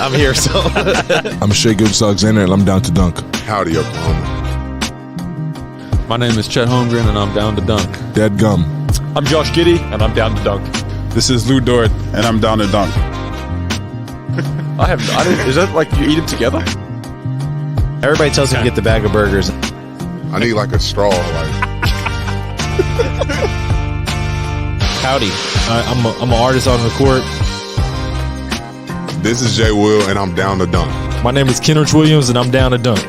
I'm here, so. I'm Shea Gilgeous-Alexander, and I'm down to dunk. Howdy, Oklahoma. My name is Chet Holmgren, and I'm down to dunk. Dead gum. I'm Josh Giddey, and I'm down to dunk. This is Lou Dort, and I'm down to dunk. Is that like you eat them together? Everybody tells him to get the bag of burgers. I need like a straw. Howdy. I'm an artist on the court. This is Jay Will, and I'm down to dunk. My name is Kenrich Williams, and I'm down to dunk.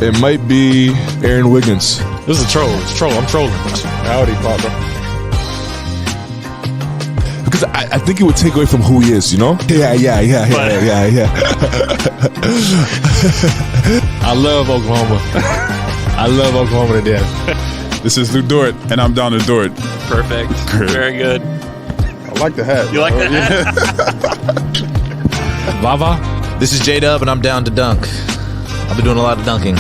It might be Aaron Wiggins. This is a troll. It's a troll. I'm trolling. Howdy, Papa. Because I think it would take away from who he is, you know? Yeah. I love Oklahoma. I love Oklahoma to death. This is Lou Dort, and I'm down to Dort. Perfect. Great. Very good. I like the hat. You like the hat? Vava. This is J-Dub, and I'm down to dunk. I've been doing a lot of dunking.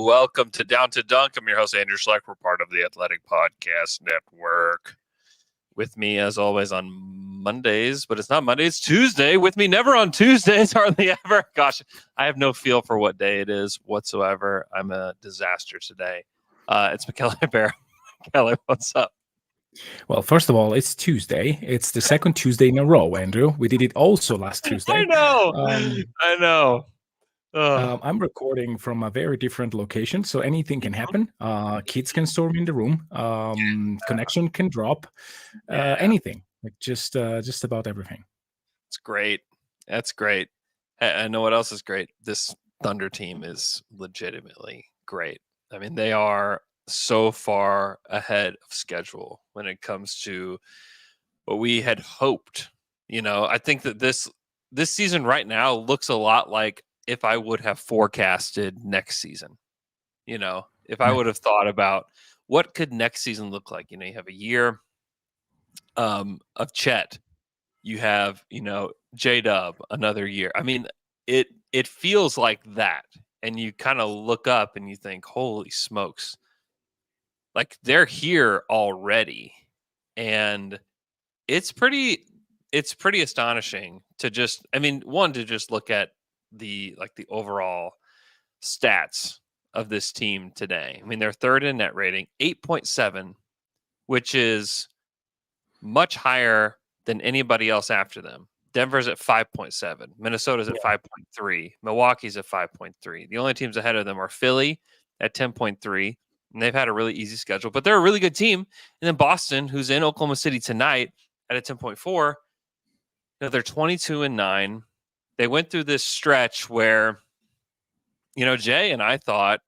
Welcome to Down to Dunk. I'm your host, Andrew Schlecht. We're part of the Athletic Podcast Network. With me, as always, on Mondays, but it's not Monday, it's Tuesday. With me, never on Tuesdays, hardly ever. Gosh, I have no feel for what day it is whatsoever. I'm a disaster today. It's Michele Berra. Michele, what's up? Well, first of all, it's Tuesday. It's the second Tuesday in a row, Andrew. We did it also last Tuesday. I know. I know. I'm recording from a very different location, so anything can happen. Kids can storm in the room. Connection can drop. Anything, like just about everything. It's great. That's great. I know what else is great. This Thunder team is legitimately great. I mean, they are so far ahead of schedule when it comes to what we had hoped. You know, I think that this season right now looks a lot like if I would have forecasted next season. You know, if I would have thought about what could next season look like. You know, you have a year of Chet. You have, J-Dub, another year. I mean, it feels like that. And you kind of look up and you think, holy smokes. Like they're here already. And it's pretty astonishing to just look at the overall stats of this team today. I mean, they're third in net rating, 8.7, which is much higher than anybody else after them. Denver's at 5.7. Minnesota's at 5.3. Milwaukee's at 5.3. The only teams ahead of them are Philly at 10.3. And they've had a really easy schedule, but they're a really good team. And then Boston, who's in Oklahoma City tonight at a 10.4, they're 22-9. They went through this stretch where, Jay and I thought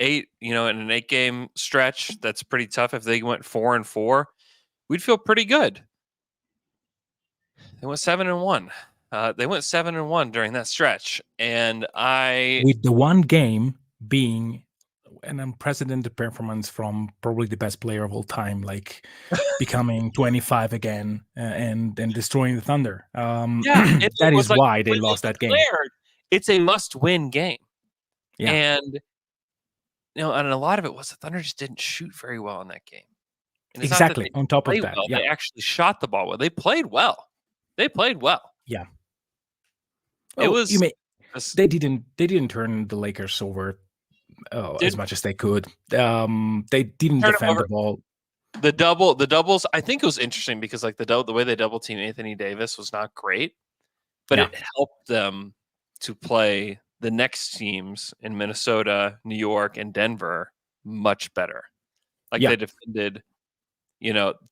in an 8-game stretch, that's pretty tough. If they went 4-4, we'd feel pretty good. They went 7-1. They went 7-1 during that stretch. And with the one game being an unprecedented performance from probably the best player of all time, like becoming 25 again and destroying the Thunder. That is why they lost that game. It's a must-win game. Yeah. And and a lot of it was the Thunder just didn't shoot very well in that game. And exactly. On top of that, they actually shot the ball well. They played well. Yeah. It was. They didn't turn the Lakers over as much as they could. They didn't defend the ball. The doubles. I think it was interesting because the way they double team Anthony Davis was not great, but it helped them to play the next teams in Minnesota, New York, and Denver much better. They defended,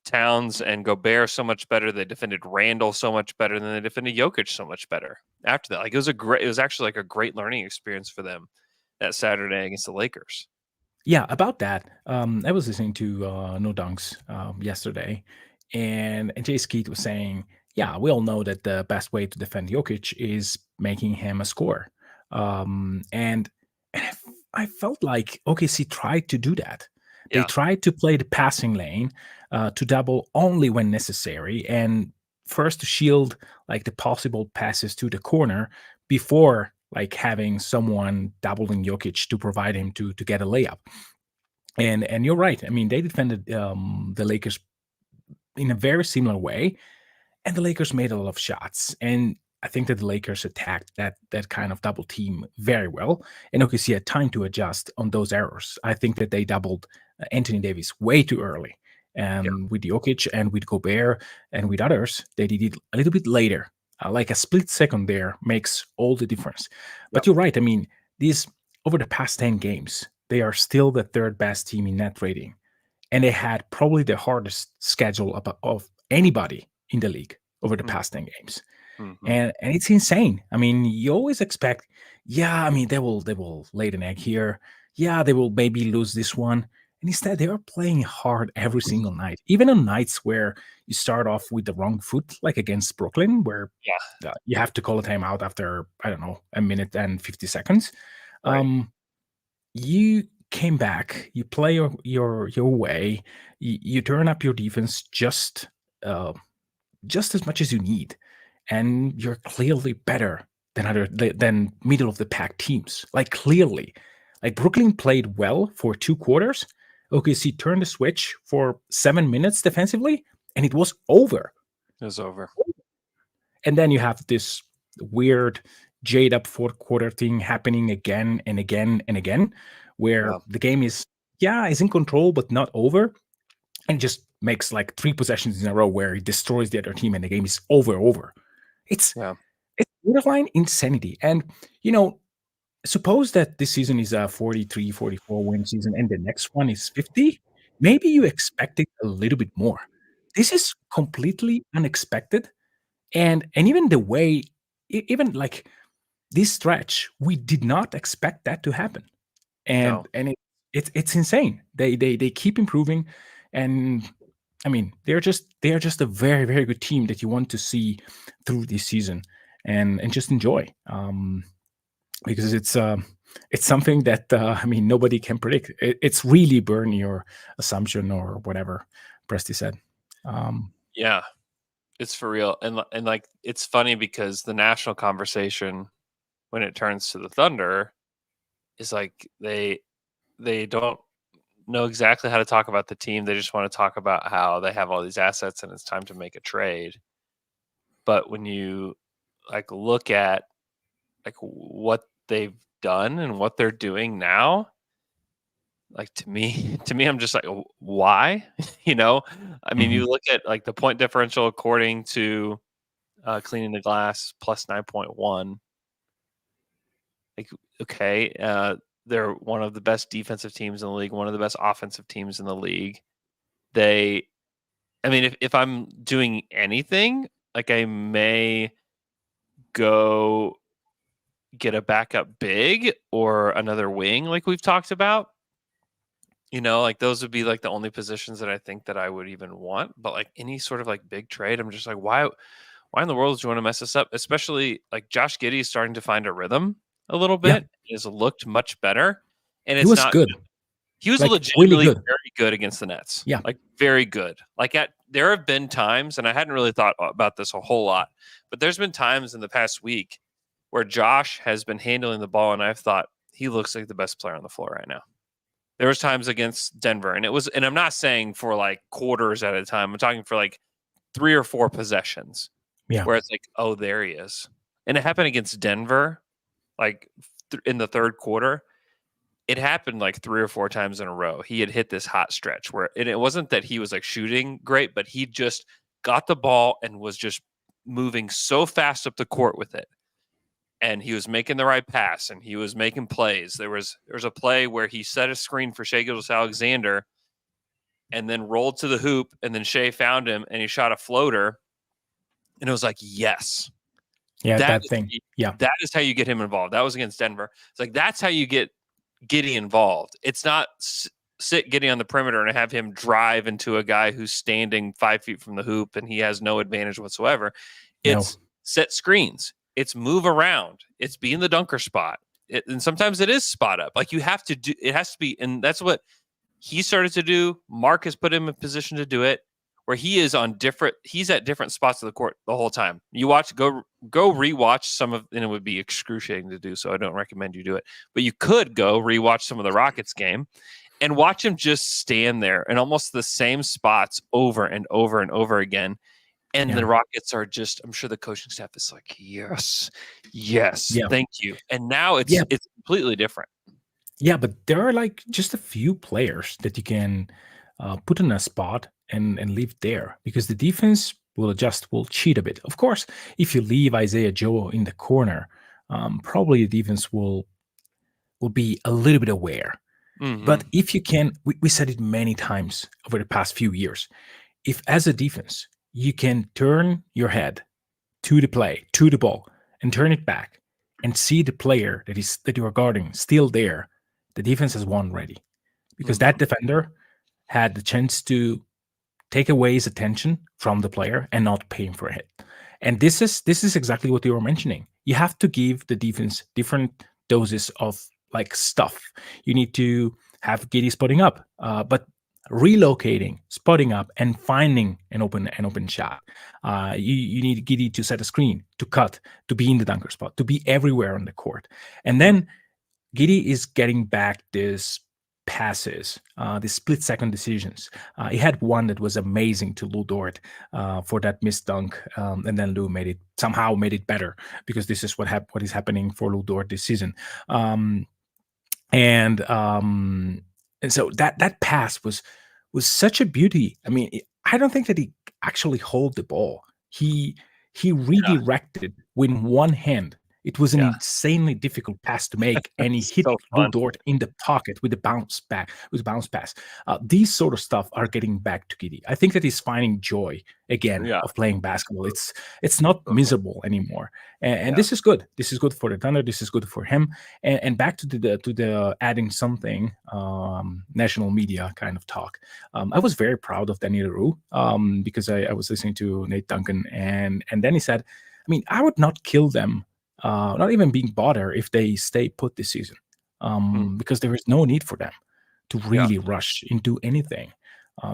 Towns and Gobert so much better. They defended Randall so much better than they defended Jokic so much better. After that, it was actually a great learning experience for them that Saturday against the Lakers. Yeah, about that. I was listening to No Dunks yesterday, and Jay Skeet was saying, yeah, we all know that the best way to defend Jokic is making him a scorer. And I felt like OKC tried to do that. They tried to play the passing lane, to double only when necessary, and first to shield the possible passes to the corner before having someone doubling Jokic to provide him to get a layup. And you're right. I mean, they defended the Lakers in a very similar way, and the Lakers made a lot of shots. And I think that the Lakers attacked that kind of double team very well. And OKC had time to adjust on those errors. I think that they doubled Anthony Davis way too early. And with Jokic and with Gobert and with others, they did it a little bit later. Like a split second there makes all the difference. But you're right. I mean, these over the past 10 games, they are still the third best team in net rating. And they had probably the hardest schedule of anybody in the league over the past 10 games. And it's insane. I mean, you always expect, I mean, they will lay an egg here. Yeah, they will maybe lose this one. And instead, they are playing hard every single night, even on nights where you start off with the wrong foot, like against Brooklyn, where you have to call a timeout after, I don't know, a minute and 50 seconds. You came back, you play your way, you turn up your defense just as much as you need, and you're clearly better than middle of the pack teams. Like clearly, like Brooklyn played well for 2 quarters. OKC turned the switch for 7 minutes defensively, and it was over. It was over. And then you have this weird jade up fourth quarter thing happening again and again and again, where the game is in control but not over, and just makes like 3 possessions in a row where it destroys the other team and the game is over. It's borderline insanity. And suppose that this season is a 43, 44 win season and the next one is 50. Maybe you expected a little bit more. This is completely unexpected. And even the way, even like this stretch, we did not expect that to happen. And it's insane. They keep improving, and I mean they are just a very, very good team that you want to see through this season and just enjoy. Because it's something that I mean nobody can predict. It's really burn your assumption or whatever Presti said. It's for real. And like it's funny because the national conversation when it turns to the Thunder is like they don't know exactly how to talk about the team. They just want to talk about how they have all these assets and it's time to make a trade. But when you like look at like what they've done and what they're doing now, like to me, I'm just like, why? I mean, you look at like the point differential according to Cleaning the Glass plus 9.1. Like, okay, they're one of the best defensive teams in the league, one of the best offensive teams in the league. I mean, if I'm doing anything, like I may go get a backup big or another wing like we've talked about. Like those would be like the only positions that I think that I would even want. But like any sort of like big trade, I'm just like, why in the world do you want to mess this up? Especially like Josh Giddey is starting to find a rhythm a little bit. He has looked much better. And he was good. He was like, legitimately really good. very good against the Nets. Yeah. Like very good. Like there have been times, and I hadn't really thought about this a whole lot, but there's been times in the past week where Josh has been handling the ball and I've thought he looks like the best player on the floor right now. There was times against Denver, and I'm not saying for like quarters at a time. I'm talking for like 3 or 4 possessions where it's like, oh, there he is. And it happened against Denver, like in the third quarter. It happened like 3 or 4 times in a row. He had hit this hot stretch and it wasn't that he was like shooting great, but he just got the ball and was just moving so fast up the court with it. And he was making the right pass and he was making plays. There was a play where he set a screen for Shai Gilgeous-Alexander and then rolled to the hoop, and then Shai found him and he shot a floater. And it was like, yes. Yeah, that thing. That is how you get him involved. That was against Denver. It's like, that's how you get Giddey involved. It's not sit Giddey on the perimeter and have him drive into a guy who's standing 5 feet from the hoop and he has no advantage whatsoever. It's set screens. It's move around. It's be in the dunker spot. And sometimes it is spot up. Like you have to do, it has to be. And that's what he started to do. Mark has put him in position to do it, where he is he's at different spots of the court the whole time. You go rewatch some of, and it would be excruciating to do, so I don't recommend you do it. But you could go rewatch some of the Rockets game, and watch him just stand there in almost the same spots over and over and over again. And Yeah. the Rockets are just, I'm sure the coaching staff is like, yes, Yeah. thank you. And now it's Yeah. it's completely different. Yeah, but there are like just a few players that you can put in a spot and leave there because the defense will adjust, will cheat a bit. Of course, if you leave Isaiah Joe in the corner, probably the defense will be a little bit aware. But Mhm. if you can, we said it many times over the past few years. If as a defense you can turn your head to the play, to the ball, and turn it back and see the player that you are guarding still there, the defense has won already. Because that Mhm. defender had the chance to take away his attention from the player and not pay him for a hit. And this is exactly what you were mentioning. You have to give the defense different doses of like stuff. You need to have Giddy spotting up, but relocating, spotting up, and finding an open shot. You need Giddy to set a screen, to cut, to be in the dunker spot, to be everywhere on the court, and then Giddy is getting back this passes, the split second decisions. He had one that was amazing to Lou Dort for that missed dunk, and then Lou somehow made it better because this is what is happening for Lou Dort this season. Um, and so that pass was such a beauty. I mean, I don't think that he actually hold the ball. He redirected with one hand. It was an Yeah. insanely difficult pass to make, and he hit So Lou fun. Dort in the pocket with a bounce pass. These sort of stuff are getting back to Giddy. I think that he's finding joy again Yeah. of playing basketball. It's not miserable anymore, and Yeah. this is good. This is good for the Thunder. This is good for him. And back to the adding something national media kind of talk. I was very proud of Danny LaRue because I was listening to Nate Duncan, and then he said, I mean, I would not kill them, not even being bothered if they stay put this season, Mm. because there is no need for them to Yeah. really rush into anything.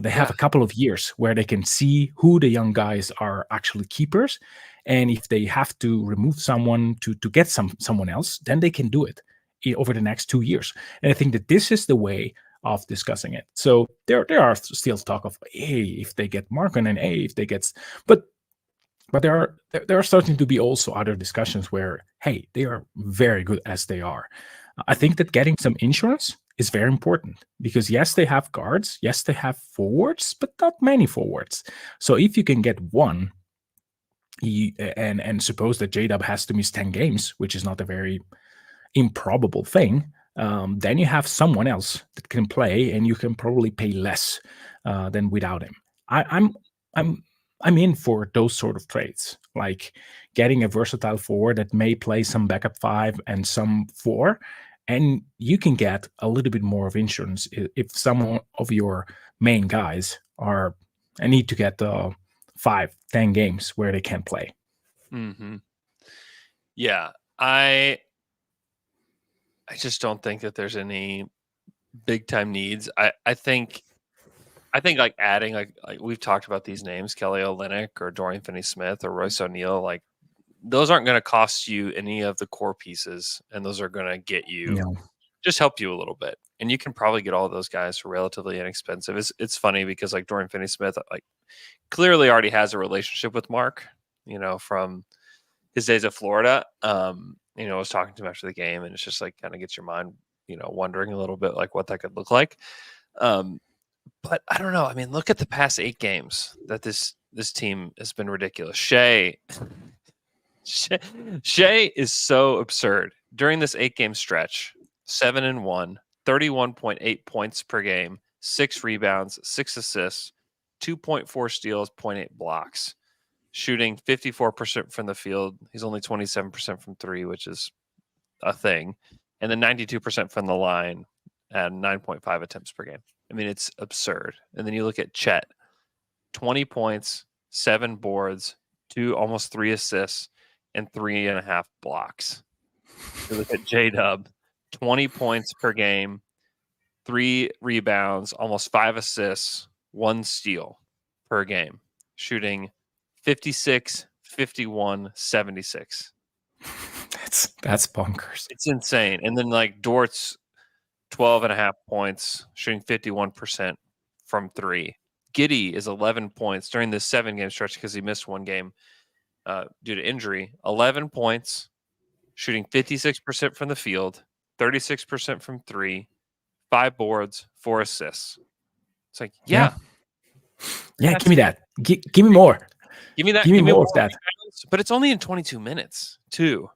They have Yeah. a couple of years where they can see who the young guys are actually keepers, and if they have to remove someone to get someone else, then they can do it over the next 2 years. And I think that this is the way of discussing it. So there are still talk of, hey, if they get Markin, and hey, if they get, but there are starting to be also other discussions where, hey, they are very good as they are. I think that getting some insurance is very important because yes, they have guards, yes, they have forwards, but not many forwards. So if you can get one, and suppose that J-Dub has to miss 10 games, which is not a very improbable thing, then you have someone else that can play, and you can probably pay less than without him. I'm in for those sort of trades, like getting a versatile forward that may play some backup 5 and some 4, and you can get a little bit more of insurance if some of your main guys are and need to get 5-10 games where they can play. Mm-hmm. Yeah, I just don't think that there's any big time needs. I think like adding like we've talked about these names, Kelly Olynyk or Dorian Finney-Smith or Royce O'Neal, like those aren't going to cost you any of the core pieces, and those are going to get you just help you a little bit. And you can probably get all of those guys for relatively inexpensive. It's funny because like Dorian Finney-Smith like clearly already has a relationship with Mark, from his days at Florida. I was talking to him after the game, and it's just like kind of gets your mind, wondering a little bit like what that could look like. But I don't know. I mean, look at the past 8 games that this team has been ridiculous. Shea is so absurd. During this 8-game stretch, 7-1, 31.8 points per game, 6 rebounds, 6 assists, 2.4 steals, 0.8 blocks, shooting 54% from the field. He's only 27% from 3, which is a thing. And then 92% from the line and 9.5 attempts per game. I mean, it's absurd. And then you look at Chet, 20 points, 7 boards, almost 3 assists, and 3.5 blocks. You look at J-Dub, 20 points per game, 3 rebounds, almost 5 assists, 1 steal per game, shooting 56, 51, 76. That's bonkers. It's insane. And then like Dort's 12.5 points, shooting 51% from 3. Giddey is 11 points during this 7-game stretch because he missed one game due to injury. 11 points, shooting 56% from the field, 36% from 3, 5 boards, 4 assists. It's like, Yeah, give me that. Give me more. Give me that. Give me more of that. Rebounds, but it's only in 22 minutes, too.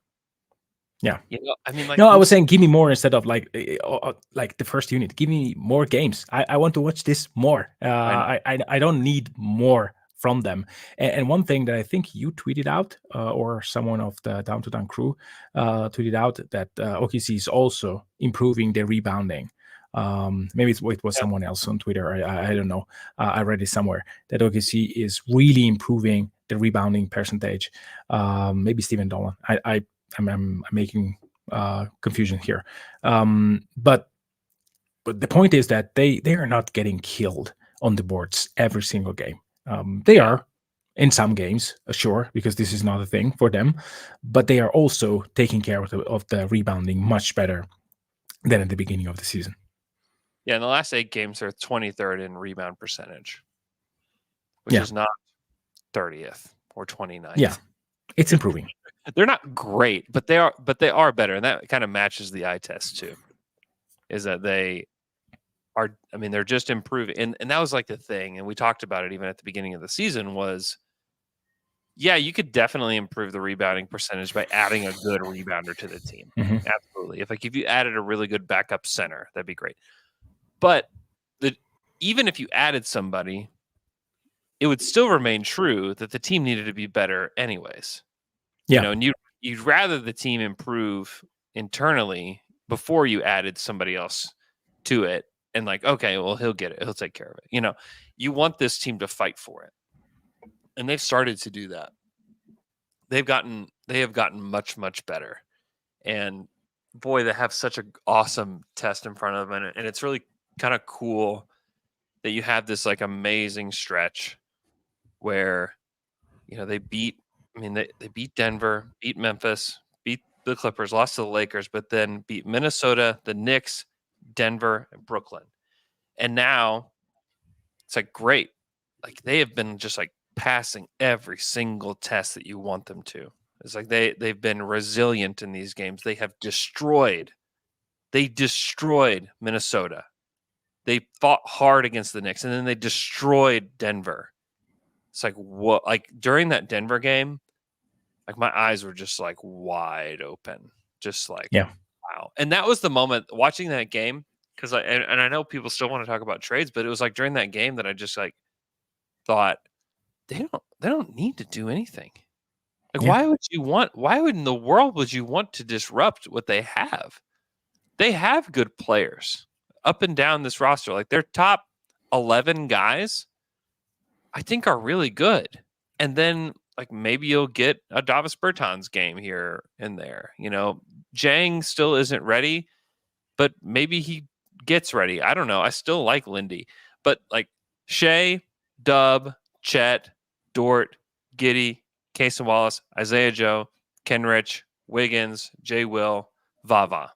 Yeah. You know, I mean, like, no, I was saying give me more instead of like the first unit. Give me more games. I want to watch this more. I don't need more from them. And one thing that I think you tweeted out, or someone of the Down to Dunk crew tweeted out, that OKC is also improving their rebounding. Maybe it was someone else on Twitter. I don't know. I read it somewhere that OKC is really improving the rebounding percentage. Maybe Stephen Dolan. I'm making confusion here. But the point is that they are not getting killed on the boards every single game. They are in some games, sure, because this is not a thing for them, but they are also taking care of the rebounding much better than at the beginning of the season. Yeah, in the last 8 games, they're 23rd in rebound percentage, which is not 30th or 29th. Yeah, it's improving. They're not great, but they are better, and that kind of matches the eye test too. Is that they are? I mean, they're just improving, and that was like the thing, and we talked about it even at the beginning of the season. Was you could definitely improve the rebounding percentage by adding a good rebounder to the team. Mm-hmm. Absolutely, if you added a really good backup center, that'd be great. But even if you added somebody, it would still remain true that the team needed to be better anyways. Yeah. You know, and you'd rather the team improve internally before you added somebody else to it. And like, okay, well, he'll get it. He'll take care of it. You know, you want this team to fight for it. And they've started to do that. They have gotten much, much better. And boy, they have such an awesome test in front of them. And it's really kind of cool that you have this like amazing stretch where, you know, they beat Denver, beat Memphis, beat the Clippers, lost to the Lakers, but then beat Minnesota, the Knicks, Denver, and Brooklyn. And now it's like great. Like they have been just like passing every single test that you want them to. It's like they've been resilient in these games. They destroyed Minnesota. They fought hard against the Knicks, and then they destroyed Denver. It's like what? Like during that Denver game, like my eyes were just like wide open, just like wow. And that was the moment watching that game, because I know people still want to talk about trades, but it was like during that game that I just like thought they don't need to do anything. Like why in the world would you want to disrupt what they have? They have good players up and down this roster. Like their top 11 guys, I think are really good. And then like maybe you'll get a Davis Bertans game here and there. You know, Jang still isn't ready, but maybe he gets ready. I don't know. I still like Lindy, but like Shea, Dub, Chet, Dort, Giddey, Cason Wallace, Isaiah Joe, Kenrich, Wiggins, Jay Will, Vava.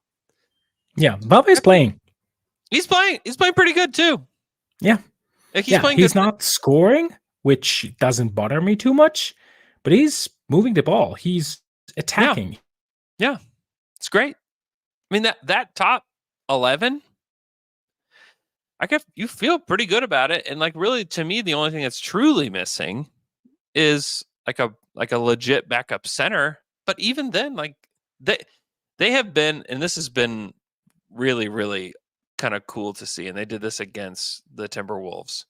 Yeah, Vava is playing. He's playing pretty good too. Yeah. Like he's playing he's good. Not scoring, which doesn't bother me too much, but he's moving the ball. He's attacking. Yeah. It's great. I mean, that top 11, you feel pretty good about it. And like really to me, the only thing that's truly missing is like a legit backup center. But even then, like they have been, and this has been really, really kind of cool to see. And they did this against the Timberwolves.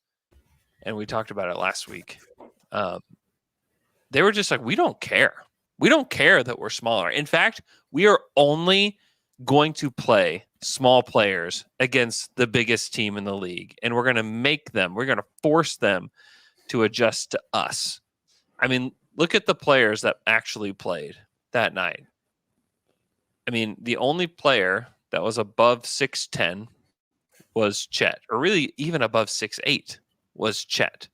And we talked about it last week. They were just like, we don't care. We don't care that we're smaller. In fact, we are only going to play small players against the biggest team in the league. And we're going to force them to adjust to us. I mean, look at the players that actually played that night. I mean, the only player that was above 6'10" was Chet, or really even above 6'8" was Chet.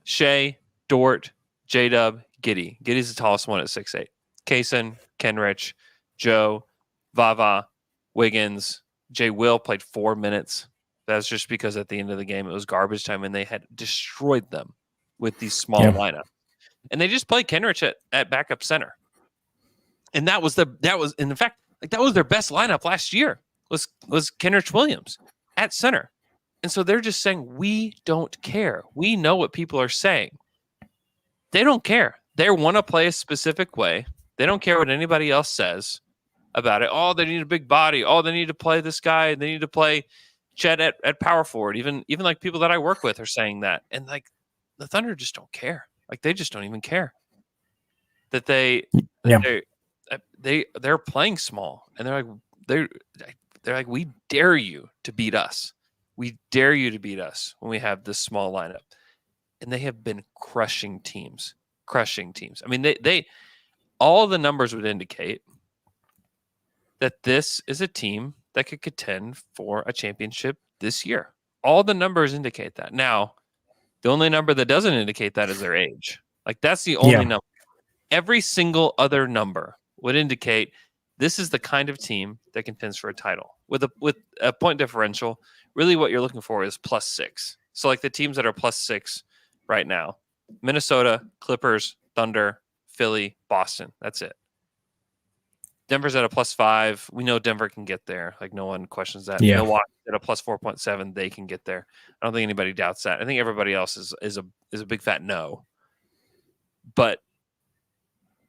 Shea, Dort, J-Dub, Giddey. Giddey's the tallest one at 6'8". Cason, Kenrich, Joe, Vava, Wiggins, Jay Will played 4 minutes. That's just because at the end of the game it was garbage time and they had destroyed them with these small lineups. And they just played Kenrich at backup center. And that was in fact, like that was their best lineup last year was Kenrich Williams at center. And so they're just saying, we don't care. We know what people are saying. They don't care. They want to play a specific way. They don't care what anybody else says about it. Oh, they need a big body. Oh, they need to play this guy. They need to play Chet at power forward. Even like people that I work with are saying that. And like the Thunder just don't care. Like they just don't even care that they're playing small, and they're like, we dare you to beat us. We dare you to beat us when we have this small lineup. And they have been crushing teams. I mean, they all the numbers would indicate that this is a team that could contend for a championship this year. All the numbers indicate that. Now, the only number that doesn't indicate that is their age. Like that's the only number. Every single other number would indicate this is the kind of team that contends for a title. With a point differential, really what you're looking for is +6. So like the teams that are +6 right now, Minnesota, Clippers, Thunder, Philly, Boston. That's it. Denver's at a +5. We know Denver can get there. Like no one questions that. Yeah. Milwaukee at a +4.7. They can get there. I don't think anybody doubts that. I think everybody else is a big fat no. But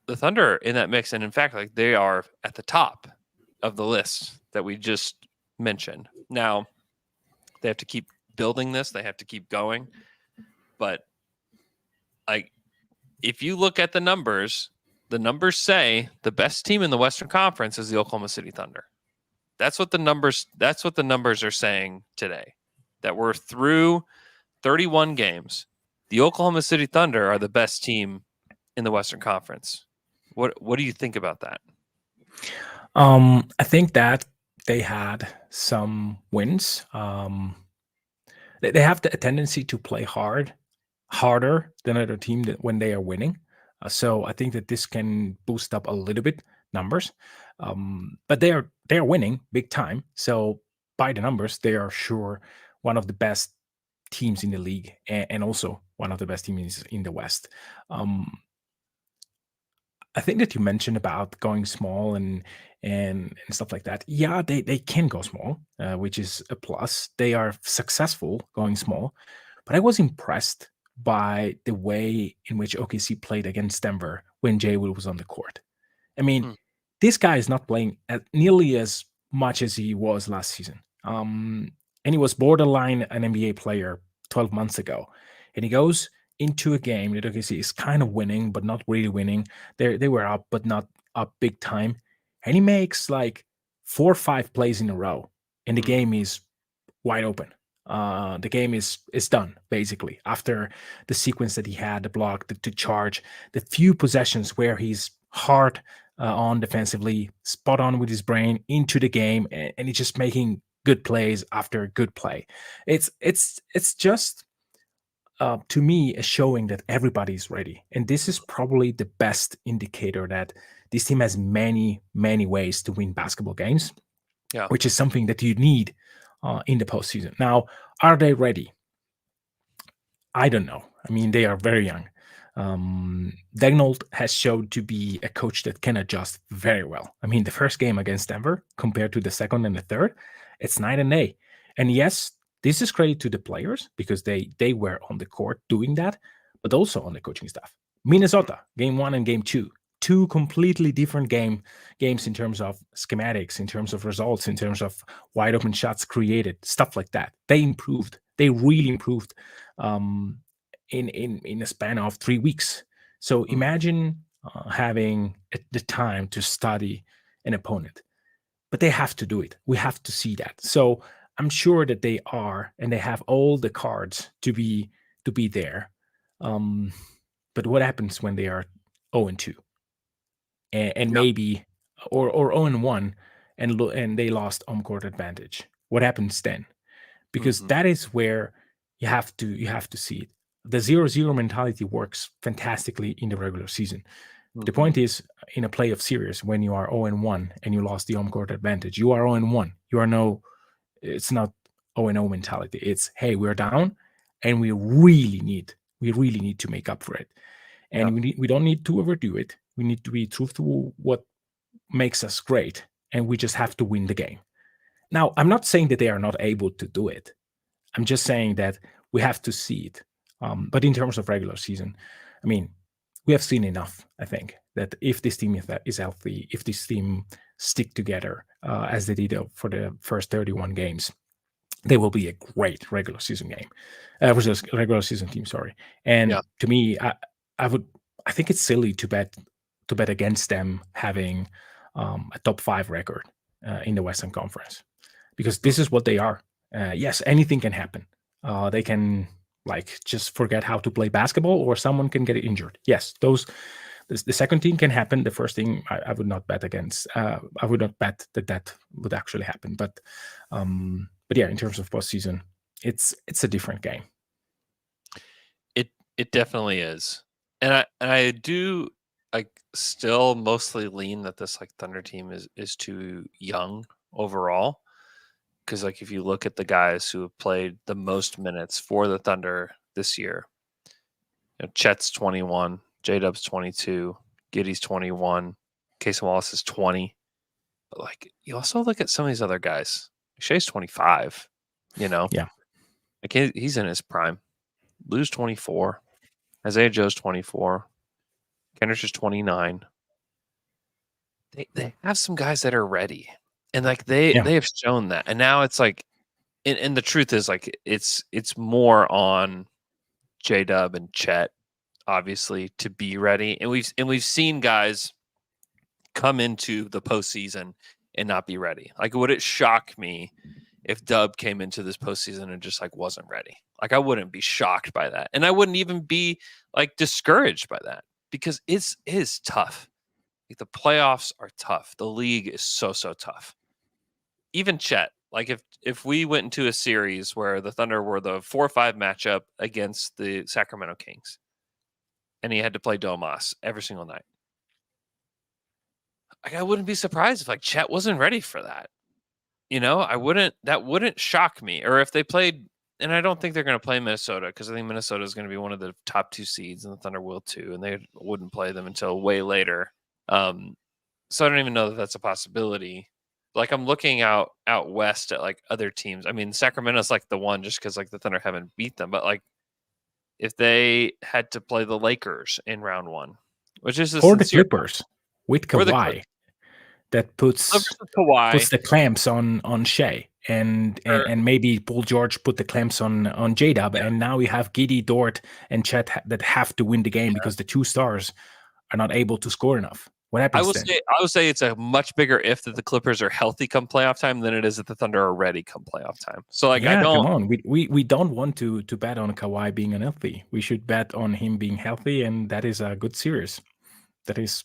the Thunder in that mix, and in fact, like they are at the top of the list that we just mentioned. Now they have to keep building this. They have to keep going. But like, if you look at the numbers say the best team in the Western Conference is the Oklahoma City Thunder. That's what the numbers are saying today. That we're through 31 games. The Oklahoma City Thunder are the best team in the Western Conference. What do you think about that? I think that they had some wins. They have a tendency to play harder than other team when they are winning. So I think that this can boost up a little bit numbers. But they are winning big time. So by the numbers, they are sure one of the best teams in the league and also one of the best teams in the West. I think that you mentioned about going small and stuff like that. Yeah, they can go small, which is a plus. They are successful going small, but I was impressed by the way in which OKC played against Denver when Jay Will was on the court. I mean, this guy is not playing nearly as much as he was last season. And he was borderline an NBA player 12 months ago. And he goes into a game that OKC is kind of winning, but not really winning. They were up, but not up big time. And he makes like 4 or 5 plays in a row. And the game is wide open. The game is done, basically, after the sequence that he had, the block, to charge, the few possessions where he's hard on defensively, spot on with his brain into the game, and he's just making good plays after good play. It's just to me, is showing that everybody's ready. And this is probably the best indicator that this team has many, many ways to win basketball games, which is something that you need in the postseason. Now, are they ready? I don't know. I mean, they are very young. Daigneault has showed to be a coach that can adjust very well. I mean, the first game against Denver compared to the second and the third, it's night and day. And yes, this is credit to the players because they were on the court doing that, but also on the coaching staff. Minnesota, game 1 and game 2, 2 completely different games in terms of schematics, in terms of results, in terms of wide open shots created, stuff like that. They improved. They really improved in a span of 3 weeks. So imagine having the time to study an opponent, but they have to do it. We have to see that. So I'm sure that they are, and they have all the cards to be there. But what happens when they are 0-2, and maybe or 0-1, and they lost home court advantage? What happens then? Because that is where you have to see it. The 0-0 mentality works fantastically in the regular season. The point is, in a playoff series, when you are 0-1 and you lost the home court advantage, you are 0-1. You are no It's not 0-0 mentality. It's, hey, we're down, and we really need to make up for it. And we don't need to overdo it. We need to be true to what makes us great, and we just have to win the game. Now, I'm not saying that they are not able to do it. I'm just saying that we have to see it. But in terms of regular season, I mean, we have seen enough, I think, that if this team is healthy, if this team stick together as they did for the first 31 games, they will be a great regular season game, regular season team. Sorry. And to me, I think it's silly to bet against them having a top 5 record in the Western Conference, because this is what they are. Yes, anything can happen. They can just forget how to play basketball, or someone can get injured. Yes, the second thing can happen. The first thing I would not bet against. I would not bet that would actually happen. But yeah, in terms of postseason, it's a different game. It definitely is, and I do still mostly lean that this Thunder team is too young overall. Because if you look at the guys who have played the most minutes for the Thunder this year, Chet's 21, J-Dub's 22, Giddey's 21, Casey Wallace is 20. But you also look at some of these other guys. Shea's 25. Yeah. He's in his prime. Lou's 24. Isaiah Joe's 24. Kendrick is 29. They have some guys that are ready. And they have shown that, and now it's and the truth is it's more on J-Dub and Chet, obviously, to be ready. And we've seen guys come into the postseason and not be ready. Would it shock me if Dub came into this postseason and just wasn't ready? I wouldn't be shocked by that, and I wouldn't even be discouraged by that, because it is tough. The playoffs are tough. The league is so tough. Even Chet, if we went into a series where the Thunder were the 4-5 matchup against the Sacramento Kings, and he had to play Domas every single night, I wouldn't be surprised if Chet wasn't ready for that. That wouldn't shock me. Or if they played, and I don't think they're going to play Minnesota, because I think Minnesota is going to be one of the top 2 seeds, and the Thunder will too, and they wouldn't play them until way later. So I don't even know that that's a possibility. I'm looking out west at other teams. I mean, Sacramento's the one, just because the Thunder haven't beat them. But if they had to play the Lakers in round 1, which is or the Clippers with Kawhi, that puts the clamps on Shea, and maybe Paul George put the clamps on J-Dub, and now we have Giddey, Dort, and Chet that have to win the game because the 2 stars are not able to score enough. What happens I would say it's a much bigger if that the Clippers are healthy come playoff time than it is that the Thunder are ready come playoff time. So I don't. Come on, we don't want to bet on Kawhi being unhealthy. We should bet on him being healthy, and that is a good series. That is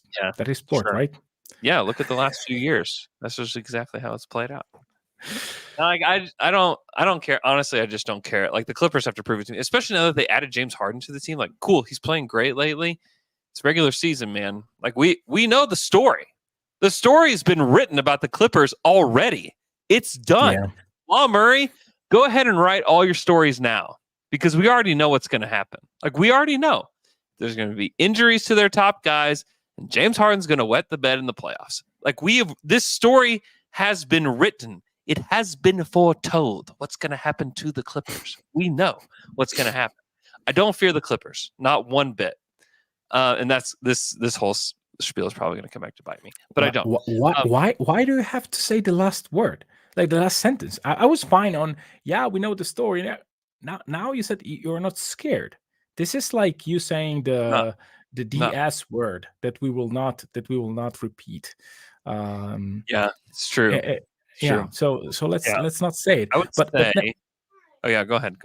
sport, sure. Right? Yeah, look at the last few years. That's just exactly how it's played out. I don't care. Honestly, I just don't care. The Clippers have to prove it to me, especially now that they added James Harden to the team. Cool, he's playing great lately. It's regular season, man. We know the story. The story has been written about the Clippers already. It's done. Yeah. Well, Murray, go ahead and write all your stories now, because we already know what's going to happen. We already know there's going to be injuries to their top guys, and James Harden's going to wet the bed in the playoffs. This story has been written. It has been foretold what's going to happen to the Clippers. We know what's going to happen. I don't fear the Clippers, not one bit. And that's this whole spiel is probably going to come back to bite me, but I don't. Why do you have to say the last word, the last sentence? I was fine on. Yeah, we know the story. Now you said you're not scared. This is like you saying the DS word that we will not repeat. Yeah, it's true. Yeah. True. So let's not say it. I would say. Oh yeah, go ahead.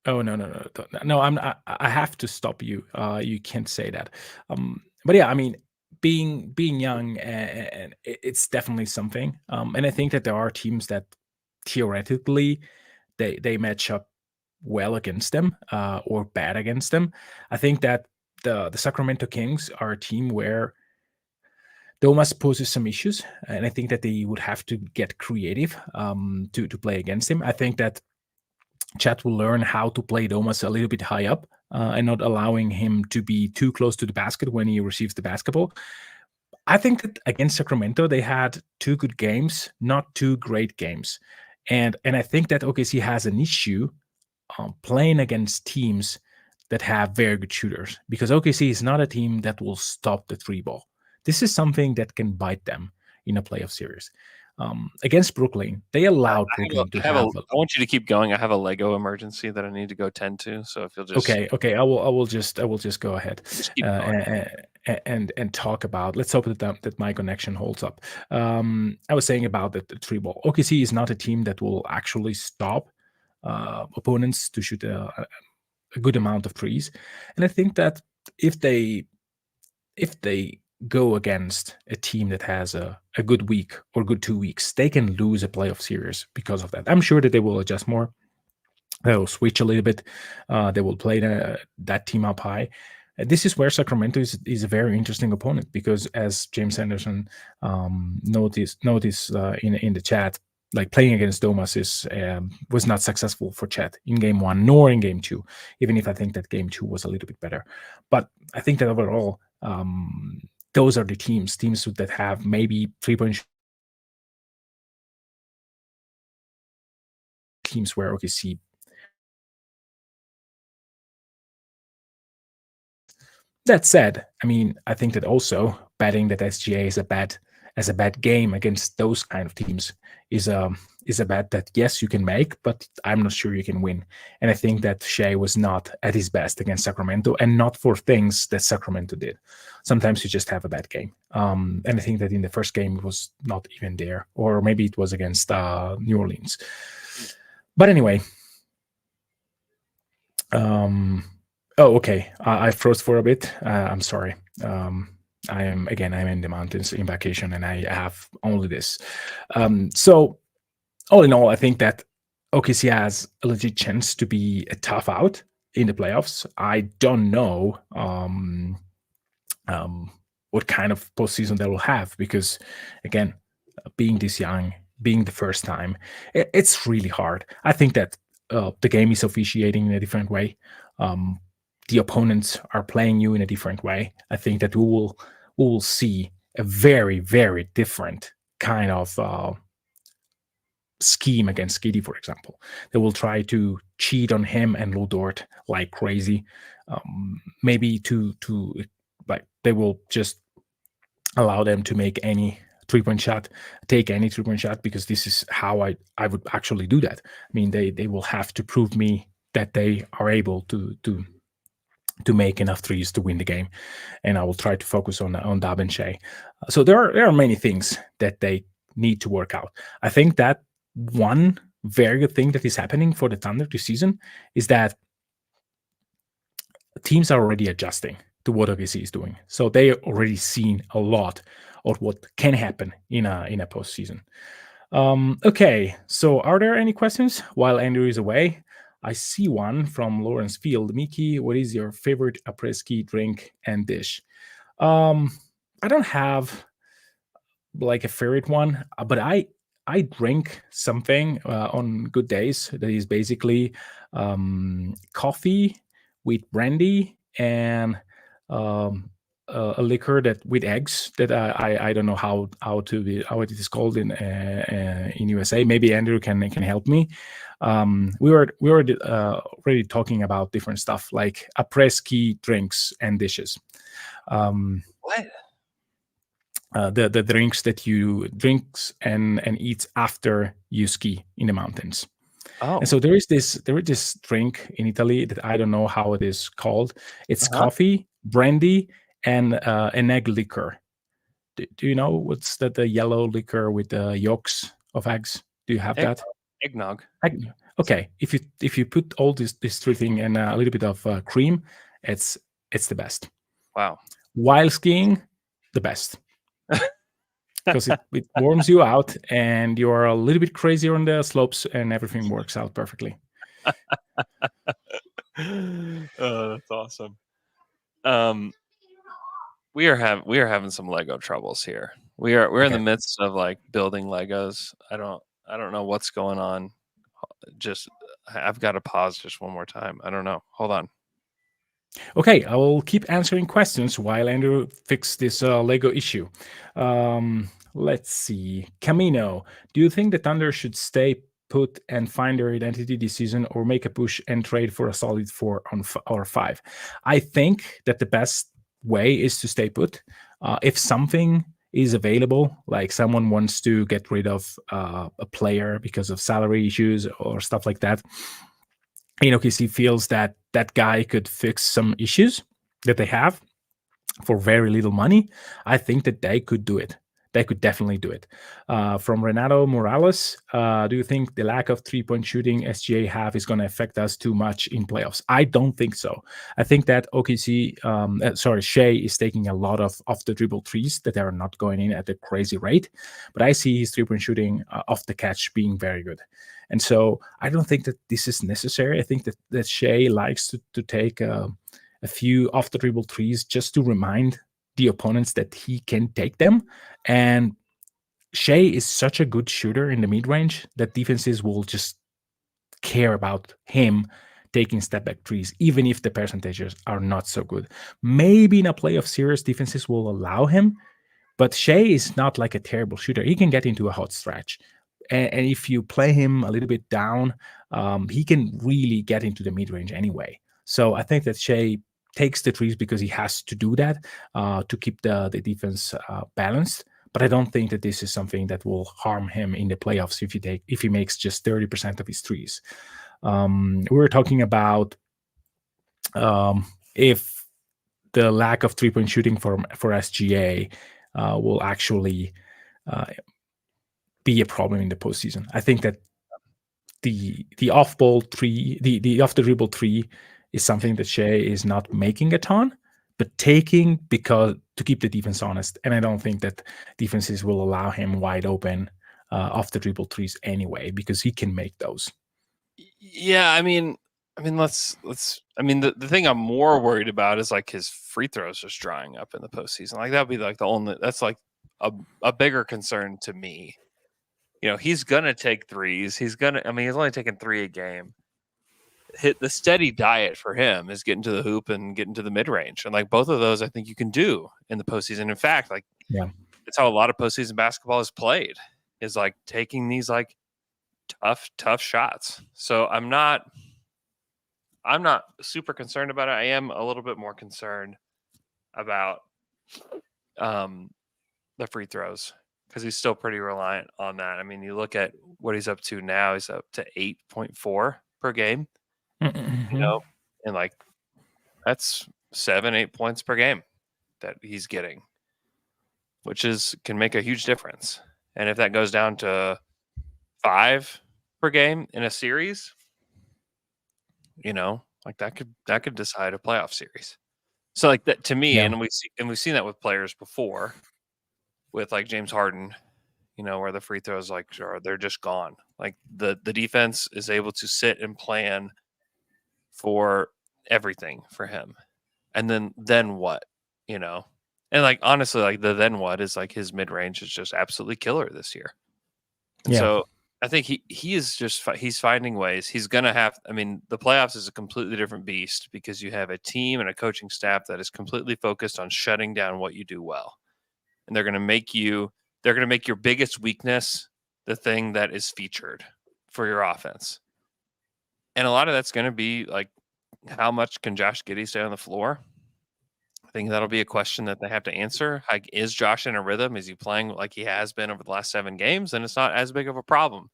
Oh no! I have to stop you. You can't say that. But yeah, I mean, being young, and it's definitely something. And I think that there are teams that theoretically they match up well against them, or bad against them. I think that the Sacramento Kings are a team where Domas poses some issues, and I think that they would have to get creative to play against him. I think that Chat will learn how to play Domas a little bit high up and not allowing him to be too close to the basket when he receives the basketball. I think that against Sacramento, they had 2 good games, not 2 great games. And I think that OKC has an issue playing against teams that have very good shooters, because OKC is not a team that will stop the 3 ball. This is something that can bite them in a playoff series. Against Brooklyn, they allowed Brooklyn to have. I want you to keep going. I have a Lego emergency that I need to go tend to. So if you'll just Okay. I will just go ahead keep going. and talk about. Let's hope that my connection holds up. I was saying about the 3 ball. OKC is not a team that will actually stop opponents to shoot a good amount of threes, and I think that if they go against a team that has a good week or good 2 weeks, they can lose a playoff series because of that. I'm sure that they will adjust more. They will switch a little bit. They will play that team up high. This is where Sacramento is a very interesting opponent, because as James Anderson noticed in the chat, like playing against Domas was not successful for Chet in game 1 nor in game 2, even if I think that game 2 was a little bit better. But I think that overall, those are the teams that have maybe 3-point teams where OKC. That said, I mean, I think that also betting that SGA is a bad game against those kind of teams is a bet that, yes, you can make, but I'm not sure you can win. And I think that Shea was not at his best against Sacramento, and not for things that Sacramento did. Sometimes you just have a bad game. And I think that in the first game it was not even there, or maybe it was against New Orleans. But anyway, okay. I froze for a bit. I'm sorry. I'm in the mountains in vacation, and I have only this. So all in all, I think that OKC has a legit chance to be a tough out in the playoffs. I don't know what kind of postseason they will have, because again, being this young, being the first time, it's really hard. I think that the game is officiating in a different way. The opponents are playing you in a different way. I think that we will see a very, very different kind of scheme against Skiddy, for example. They will try to cheat on him and Lou Dort like crazy. Maybe to like they will just allow them to make any 3-point shot, take any 3-point shot, because this is how I would actually do that. I mean, they will have to prove me that they are able to make enough threes to win the game, and I will try to focus on Dab and Shea. So there are many things that they need to work out. I think that one very good thing that is happening for the Thunder this season is that teams are already adjusting to what OKC is doing. So they already seen a lot of what can happen in a postseason. Okay, so are there any questions while Andrew is away? I see one from Lawrence Field. Miki, what is your favorite après-ski drink and dish? I don't have like a favorite one, but I drink something on good days that is basically coffee with brandy and a liquor that with eggs that I don't know how it is called in USA. Maybe Andrew can help me. We were already talking about different stuff like après-ski drinks and dishes. What? The drinks that you drinks and eat after you ski in the mountains. Oh, And so there is this drink in Italy that I don't know how it is called. It's coffee, brandy, and an egg liquor. Do you know what's that? The yellow liquor with the yolks of eggs. Do you have that? eggnog. Okay. If you put all this 3 thing and a little bit of cream, it's the best. Wow. While skiing, the best. Because it warms you out and you're a little bit crazier on the slopes and everything works out perfectly. Oh, that's awesome. we are having some Lego troubles here. We're in the midst of like building Legos. I don't know what's going on. Just I've got to pause just one more time. I don't know. Hold on. Okay, I will keep answering questions while Andrew fixes this Lego issue. Let's see. Camino, do you think the Thunder should stay put and find their identity this season, or make a push and trade for a solid 4 or 5? I think that the best way is to stay put. If something is available, like someone wants to get rid of a player because of salary issues or stuff like that, OKC feels that that guy could fix some issues that they have for very little money, I think that they could do it. They could definitely do it. From Renato Morales, do you think the lack of three-point shooting SGA have is going to affect us too much in playoffs? I don't think so. I think that Shea is taking a lot of off-the-dribble threes that are not going in at a crazy rate, but I see his three-point shooting off the catch being very good. And so I don't think that this is necessary. I think that Shea likes to take a few off the dribble threes just to remind the opponents that he can take them. And Shea is such a good shooter in the mid range that defenses will just care about him taking step back threes, even if the percentages are not so good. Maybe in a playoff series, defenses will allow him, but Shea is not like a terrible shooter. He can get into a hot stretch. And if you play him a little bit down, he can really get into the mid range anyway. So I think that Shea takes the threes because he has to do that to keep the defense balanced. But I don't think that this is something that will harm him in the playoffs if he makes just 30% of his threes. We were talking about if the lack of three-point shooting for SGA will actually be a problem in the postseason. I think that the off-ball three, the off-the-dribble three, is something that Shea is not making a ton, but taking because to keep the defense honest. And I don't think that defenses will allow him wide open off-the-dribble threes anyway, because he can make those. Yeah, I mean, the thing I'm more worried about is like his free throws just drying up in the postseason. Like that'd be like that's like a bigger concern to me. He's gonna take threes. He's only taking 3 a game. The steady diet for him is getting to the hoop and getting to the mid range, and like both of those, I think you can do in the postseason. In fact, it's how a lot of postseason basketball is played. Is like taking these like tough shots. So I'm not super concerned about it. I am a little bit more concerned about the free throws because he's still pretty reliant on that. I mean, you look at what he's up to now. He's up to 8.4 per game. Mm-hmm. And like that's 7-8 points per game that he's getting, which can make a huge difference. And if that goes down to 5 per game in a series, like that could decide a playoff series. So like that to me, and we've seen that with players before, with like James Harden, where the free throws they're just gone. Like the defense is able to sit and plan for everything for him, and then what, and like honestly, like the then what is like his mid range is just absolutely killer this year. And so I think he is he's finding ways. He's gonna have. I mean, the playoffs is a completely different beast because you have a team and a coaching staff that is completely focused on shutting down what you do well, and they're gonna make your biggest weakness the thing that is featured for your offense. And a lot of that's going to be like, how much can Josh Giddey stay on the floor? I think that'll be a question that they have to answer. Like, is Josh in a rhythm? Is he playing like he has been over the last 7 games? And it's not as big of a problem.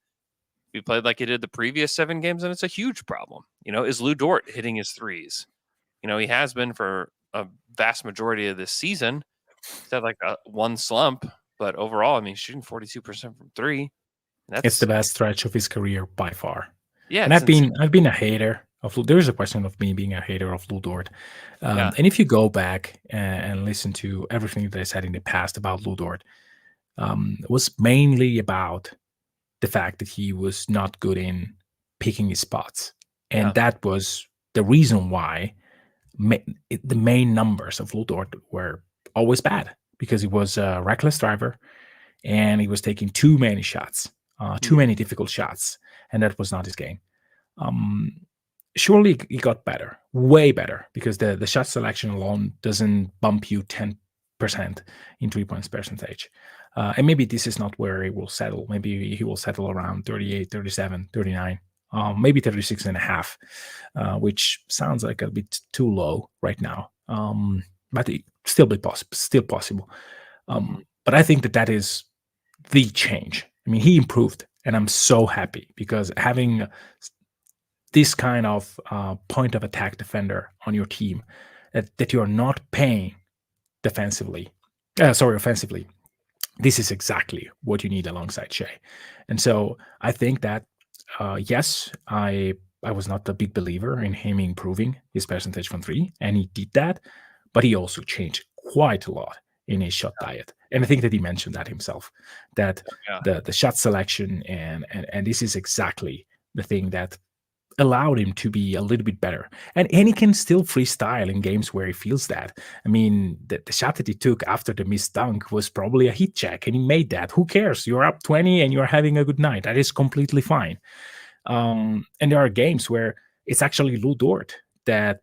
If he played like he did the previous 7 games, then it's a huge problem. Is Lou Dort hitting his threes? He has been for a vast majority of this season. He's had like one slump, but overall, I mean, shooting 42% from 3. It's the best stretch of his career by far. Yeah, and I've been a hater of. There is a question of me being a hater of Lou Dort, and if you go back and listen to everything that I said in the past about Lou Dort, it was mainly about the fact that he was not good in picking his spots, and that was the reason why the main numbers of Lou Dort were always bad because he was a reckless driver and he was taking too many shots, too many difficult shots, and that was not his game. Surely he got better, way better, because the shot selection alone doesn't bump you 10% in 3 points percentage. And maybe this is not where he will settle. Maybe he will settle around 38, 37, 39, maybe 36 and a half, which sounds like a bit too low right now. But it still possible. But I think that is the change. I mean, he improved, and I'm so happy because having this kind of point of attack defender on your team that you are not paying offensively, this is exactly what you need alongside Shea. And so I think that, yes, I was not a big believer in him improving his percentage from three, and he did that, but he also changed quite a lot in his shot diet. And I think that he mentioned that himself, that the shot selection and this is exactly the thing that allowed him to be a little bit better. And he can still freestyle in games where he feels that. I mean, the shot that he took after the missed dunk was probably a heat check, and he made that. Who cares? You're up 20 and you're having a good night. That is completely fine. And there are games where it's actually Lou Dort that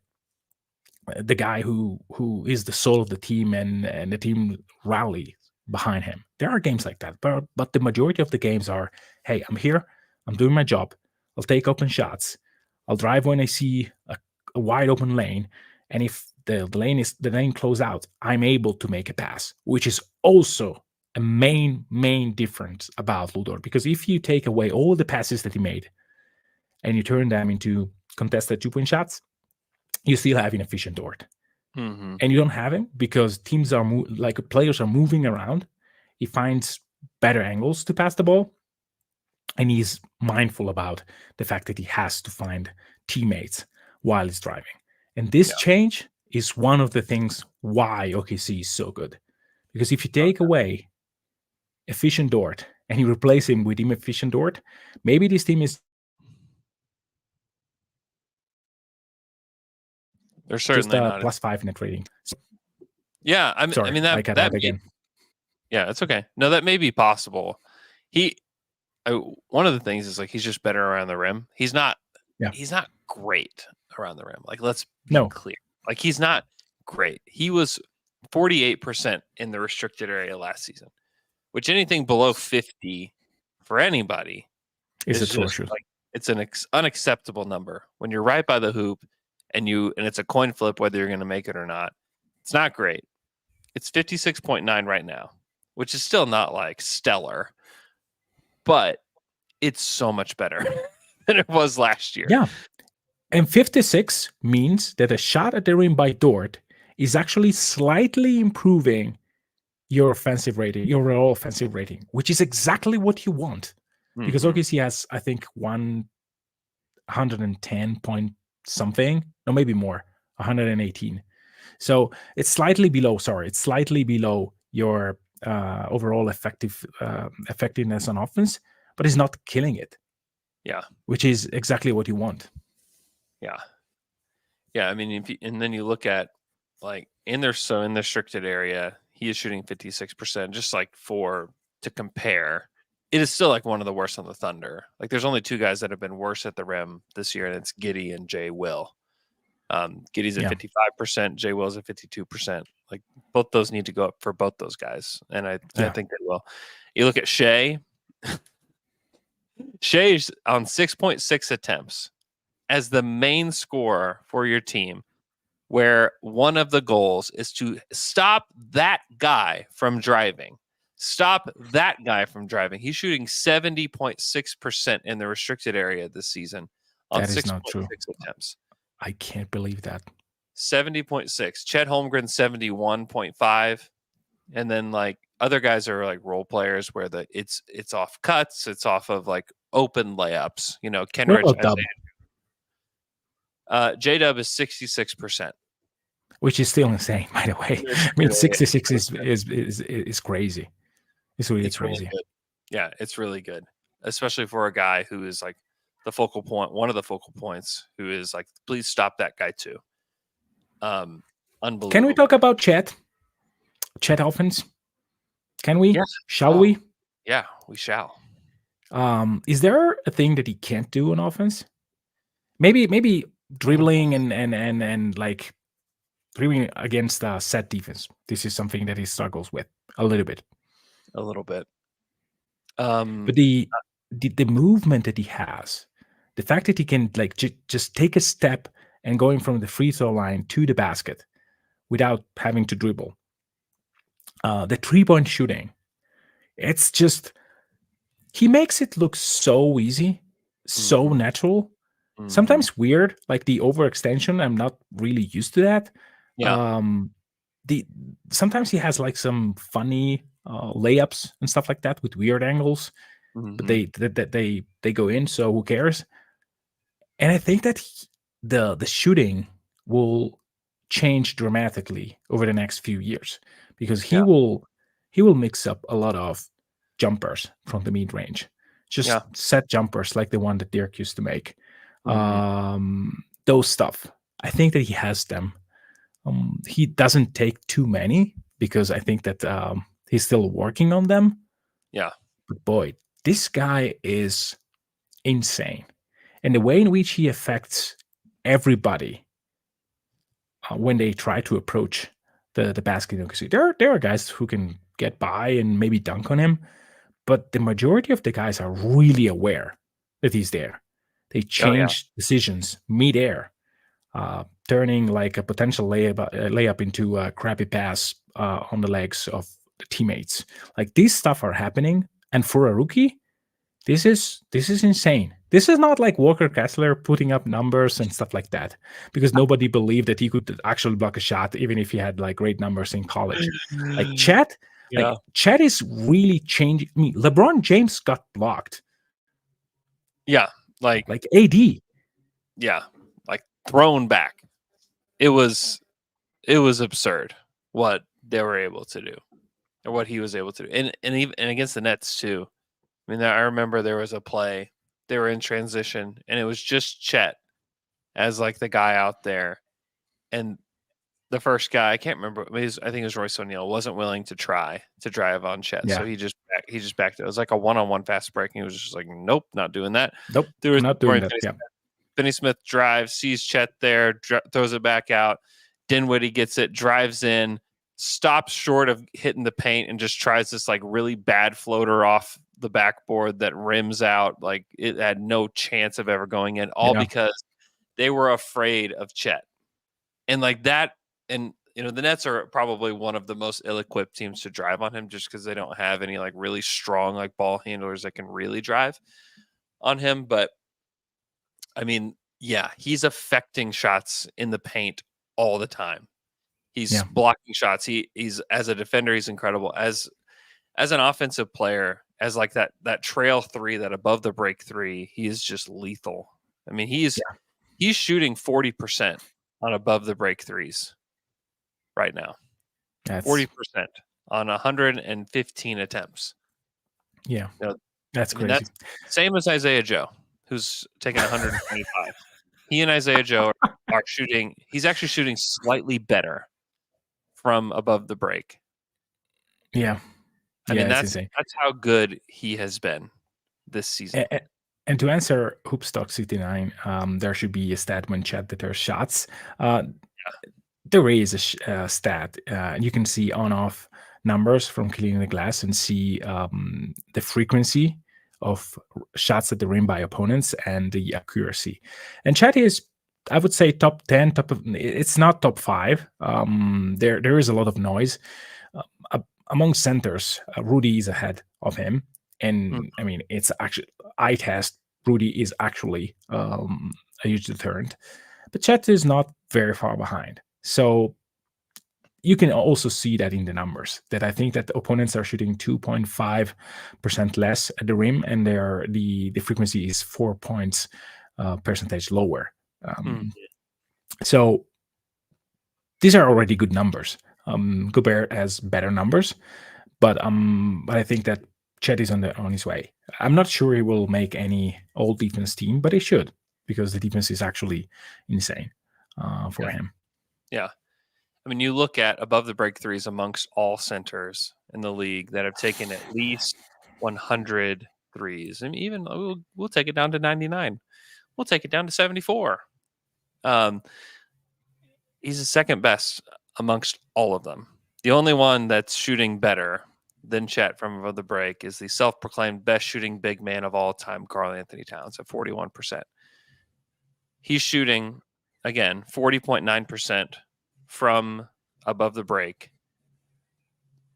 the guy who is the soul of the team and the team rally behind him. There are games like that, but the majority of the games are, hey, I'm here, I'm doing my job, I'll take open shots, I'll drive when I see a wide open lane, and if the lane close out, I'm able to make a pass, which is also a main difference about Lou Dort. Because if you take away all the passes that he made and you turn them into contested 2-point shots, you still have inefficient Dort. And you don't have him because teams are players are moving around. He finds better angles to pass the ball, and he's mindful about the fact that he has to find teammates while he's driving. And this change is one of the things why OKC is so good. Because if you take away efficient Dort and you replace him with inefficient Dort, maybe this team is They're certainly just not +5 net rating. Yeah, I mean that got again. Yeah, it's okay. No, that may be possible. One of the things is like he's just better around the rim. He's not great around the rim. Like, let's be clear. Like, he's not great. He was 48% in the restricted area last season, which anything below 50 for anybody is just like, it's an unacceptable number. When you're right by the hoop and it's a coin flip whether you're going to make it or not, it's not great. It's 56.9 right now, which is still not like stellar, but it's so much better than it was last year. Yeah. And 56 means that a shot at the rim by Dort is actually slightly improving your offensive rating, your overall offensive rating, which is exactly what you want. Because OKC has, I think, 110 point something, or maybe more, 118. So it's slightly below your overall effectiveness on offense, but it's not killing it. Yeah. Which is exactly what you want. Yeah. Yeah. I mean, and then you look at like in the restricted area, he is shooting 56%, just like to compare. It is still like one of the worst on the Thunder. Like, there's only two guys that have been worse at the rim this year, and it's Giddey and Jay Will. Giddey's at 55%, Jay Will's at 52%. Like, both those need to go up for both those guys, and I think they will. You look at Shea. Shea's on 6.6 attempts as the main scorer for your team, where one of the goals is to stop that guy from driving. Stop that guy from driving. He's shooting 70.6% in the restricted area this season on 6.6 attempts. I can't believe that. 70.6. Chet Holmgren 71.5. And then like other guys are like role players where it's off cuts, it's off of like open layups. You know, Kenrich. J-Dub is 66%. Which is still insane, by the way. I mean, 66 is crazy. It's really crazy. Really good. Yeah, it's really good, especially for a guy who is like the focal point, one of the focal points, who is like, please stop that guy too. Unbelievable. Can we talk about Chet? Chet offense? Can we? Yeah. Shall Oh. we? Yeah, we shall. Is there a thing that he can't do on offense? Maybe dribbling and like dribbling against set defense. This is something that he struggles with a little bit. A little bit. But the movement that he has, the fact that he can like just take a step and going from the free throw line to the basket without having to dribble. The 3-point shooting, it's just he makes it look so easy, so natural. Sometimes weird, like the overextension. I'm not really used to that. Yeah. Sometimes he has like some funny layups and stuff like that with weird angles, but they go in. So who cares? And I think that the shooting will change dramatically over the next few years because he will mix up a lot of jumpers from the mid range, just set jumpers like the one that Dirk used to make. Those stuff. I think that he has them. He doesn't take too many because I think that he's still working on them. Yeah. But boy, this guy is insane. And the way in which he affects everybody when they try to approach the basket. There are guys who can get by and maybe dunk on him, but the majority of the guys are really aware that he's there. They change decisions mid-air, turning like a potential layup into a crappy pass on the legs of the teammates. Like these stuff are happening, and for a rookie, this is insane. This is not like Walker Kessler putting up numbers and stuff like that, because nobody believed that he could actually block a shot, even if he had like great numbers in college. Like Chet, Chet is really changing. I mean, LeBron James got blocked. Yeah, like AD. Yeah, like thrown back. It was absurd what they were able to do, or what he was able to do, and even against the Nets too. I mean, I remember there was a play. They were in transition, and it was just Chet as like the guy out there, and the first guy, I can't remember. I think it was Royce O'Neal, wasn't willing to try to drive on Chet, so he just backed it. It was like a one-on-one fast break, and he was just like, "Nope, not doing that." Nope, not doing that. Yeah. Finney Smith drives, sees Chet there, throws it back out. Dinwiddie gets it, drives in, stops short of hitting the paint, and just tries this like really bad floater off the backboard that rims out. Like it had no chance of ever going in, all because they were afraid of Chet. And like that, and the Nets are probably one of the most ill-equipped teams to drive on him, just because they don't have any like really strong like ball handlers that can really drive on him. But I mean, yeah, he's affecting shots in the paint all the time. He's blocking shots. He's as a defender, he's incredible. As an offensive player, as like that trail three, that above the break three, he is just lethal. I mean, he's shooting 40% on above the break threes right now. 40% on 115 attempts. Yeah, that's crazy. That's same as Isaiah Joe, who's taking 125. He and Isaiah Joe are shooting. He's actually shooting slightly better from above the break. Yeah. I mean, that's how good he has been this season. And to answer Hoopstock 69, there should be a stat when Chet that there are shots. There is a stat. You can see on-off numbers from cleaning the glass and see the frequency of shots at the rim by opponents and the accuracy. And Chet is, I would say, top 10. It's not top 5. There is a lot of noise. Among centers, Rudy is ahead of him. And I mean, it's actually, eye test, Rudy is actually a huge deterrent. But Chet is not very far behind. So you can also see that in the numbers, that I think that the opponents are shooting 2.5% less at the rim, and the frequency is 4 points percentage lower. So these are already good numbers. Gobert has better numbers, but I think that Chet is on his way. I'm not sure he will make any all-defense team, but he should, because the defense is actually insane for him. Yeah. I I mean, you look at above the break threes amongst all centers in the league that have taken at least 100 threes, and even we'll take it down to 99. We'll take it down to 74. He's the second best amongst all of them. The only one that's shooting better than Chet from above the break is the self-proclaimed best shooting big man of all time, Karl Anthony Towns, at 41%. He's shooting, again, 40.9% from above the break.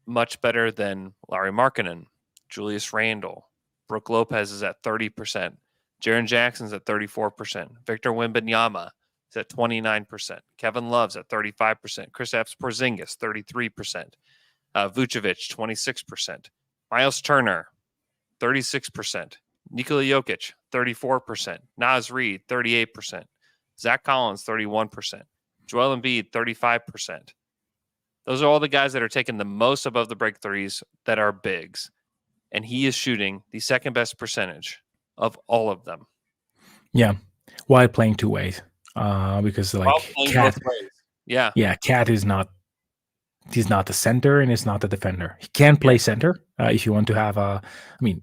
Much better than Larry Markkinen, Julius Randle. Brook Lopez is at 30%. Jaren Jackson's at 34%. Victor Wembanyama is at 29%. Kevin Love's at 35%. Kristaps Porzingis, 33%. Vucevic, 26%. Miles Turner, 36%. Nikola Jokic, 34%. Naz Reid, 38%. Zach Collins, 31%. Joel Embiid, 35%. Those are all the guys that are taking the most above the break threes that are bigs. And he is shooting the second best percentage of all of them. Yeah. While playing two ways. Because Cat, Cat is not. He's not the center and he's not the defender. He can play center if you want to have a. I mean,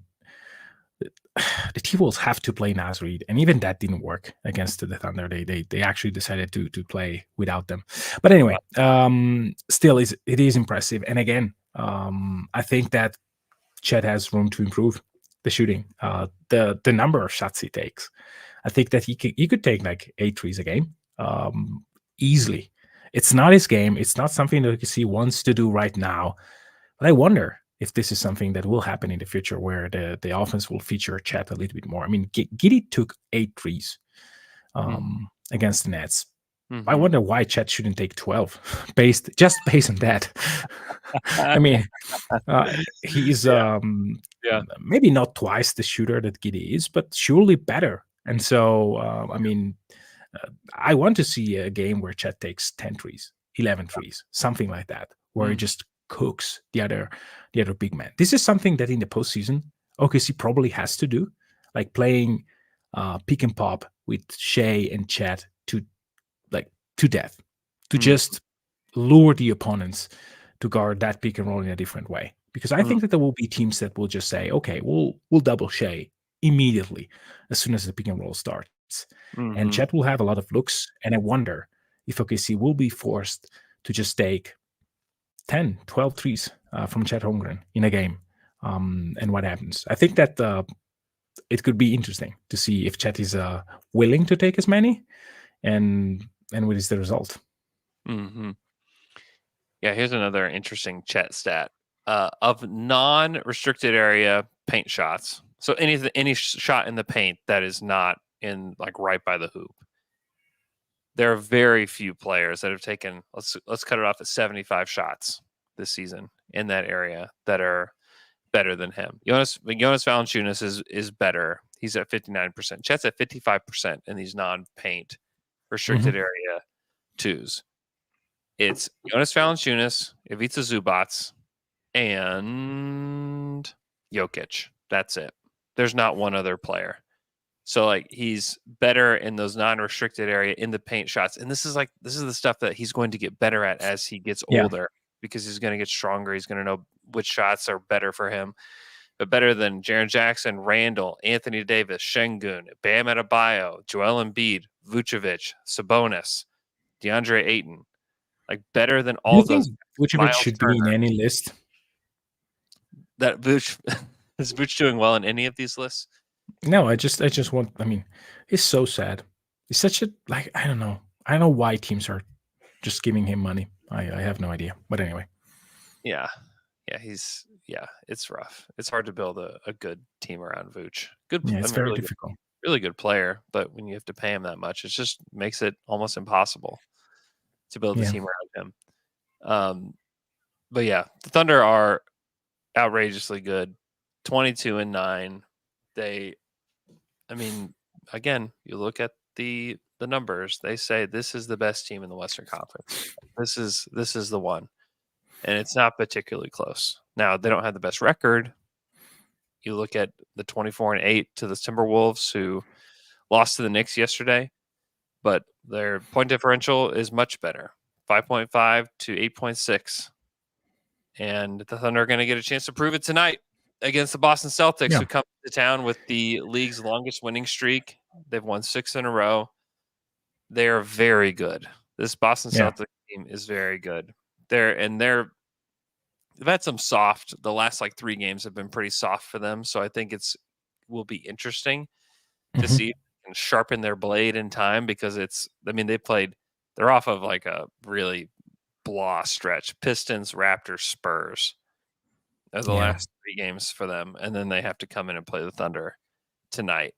the T-Wolves have to play Naz Reid, and even that didn't work against the Thunder. They actually decided to play without them. But anyway, still, it is impressive. And again, I think that Chet has room to improve the shooting, the number of shots he takes. I think that he could take like 8 threes a game easily. It's not his game. It's not something that he wants to do right now. But I wonder if this is something that will happen in the future where the offense will feature Chet a little bit more. I mean, Giddey took 8 threes against the Nets. Mm-hmm. I wonder why Chet shouldn't take 12 based on that. I mean, he's maybe not twice the shooter that Giddey is, but surely better. And so, I mean, I want to see a game where Chet takes 10 threes, 11 threes, something like that, where he just cooks the other big man. This is something that in the postseason, OKC probably has to do, like playing pick and pop with Shea and Chet to death, to just lure the opponents to guard that pick and roll in a different way. Because I think that there will be teams that will just say, okay, we'll double Shea immediately as soon as the pick and roll starts. And Chet will have a lot of looks, and I wonder if OKC will be forced to just take 10, 12 threes from Chet Holmgren in a game, and what happens. I think that it could be interesting to see if Chet is willing to take as many, and what is the result. Yeah, here's another interesting Chet stat. Of non-restricted area paint shots, so any shot in the paint that is not in like right by the hoop, there are very few players that have taken, let's cut it off at 75 shots this season in that area that are better than him. Jonas Valanciunas is better. He's at 59%. Chet's at 55% in these non-paint restricted area twos. It's Jonas Valanciunas, Ivica Zubac, and Jokic. That's it. There's not one other player. So like he's better in those non-restricted area in the paint shots. And this is the stuff that he's going to get better at as he gets older, because he's going to get stronger. He's going to know which shots are better for him. But better than Jaren Jackson, Randall, Anthony Davis, Şengün, Bam Adebayo, Joel Embiid, Vucevic, Sabonis, DeAndre Ayton. Like better than all those. Vucevic should be in any list. That Vuce is Vuce doing well in any of these lists? No, I just want. I mean, it's so sad. He's such a I don't know. I don't know why teams are just giving him money. I have no idea. But anyway. Yeah, it's rough. It's hard to build a good team around Vooch. It's very difficult. Really good player, but when you have to pay him that much, it just makes it almost impossible to build a team around him. But yeah, the Thunder are outrageously good. 22-9. Again, you look at the numbers, they say this is the best team in the Western Conference. This is the one. And it's not particularly close. Now, they don't have the best record. You look at the 24-8 to the Timberwolves, who lost to the Knicks yesterday, but their point differential is much better. 5.5 to 8.6. And the Thunder are going to get a chance to prove it tonight against the Boston Celtics, who come to town with the league's longest winning streak. They've won 6 in a row. They are very good. This Boston Celtics team is very good. They've had some soft. The last 3 games have been pretty soft for them, so I think will be interesting to see if they can sharpen their blade in time, because they're off of a really blah stretch. Pistons, Raptors, Spurs are the last 3 games for them, and then they have to come in and play the Thunder tonight.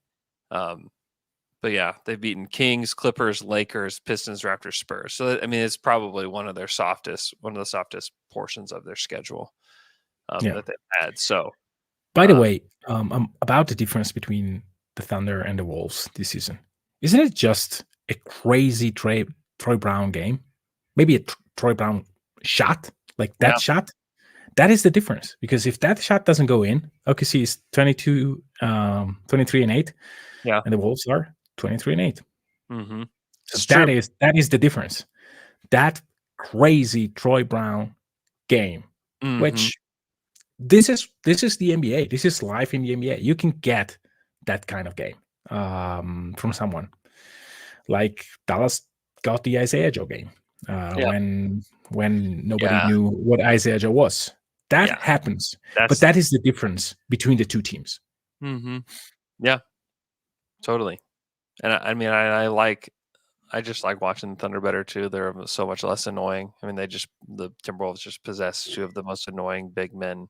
But yeah, they've beaten Kings, Clippers, Lakers, Pistons, Raptors, Spurs. So it's probably one of the softest portions of their schedule that they've had. So, by the way, about the difference between the Thunder and the Wolves this season, isn't it just a crazy Troy Brown game? Maybe a Troy Brown shot, that shot. That is the difference, because if that shot doesn't go in, OKC is 23 and 8, and the Wolves are 23 and 8. Mm-hmm. So that is the difference. That crazy Troy Brown game, which this is the NBA. This is life in the NBA. You can get that kind of game from someone like Dallas got the Isaiah Joe game when nobody knew what Isaiah Joe was. That happens, but that is the difference between the two teams. Mm-hmm. Yeah, totally. And I just like watching the Thunder better too. They're so much less annoying. The Timberwolves just possess 2 of the most annoying big men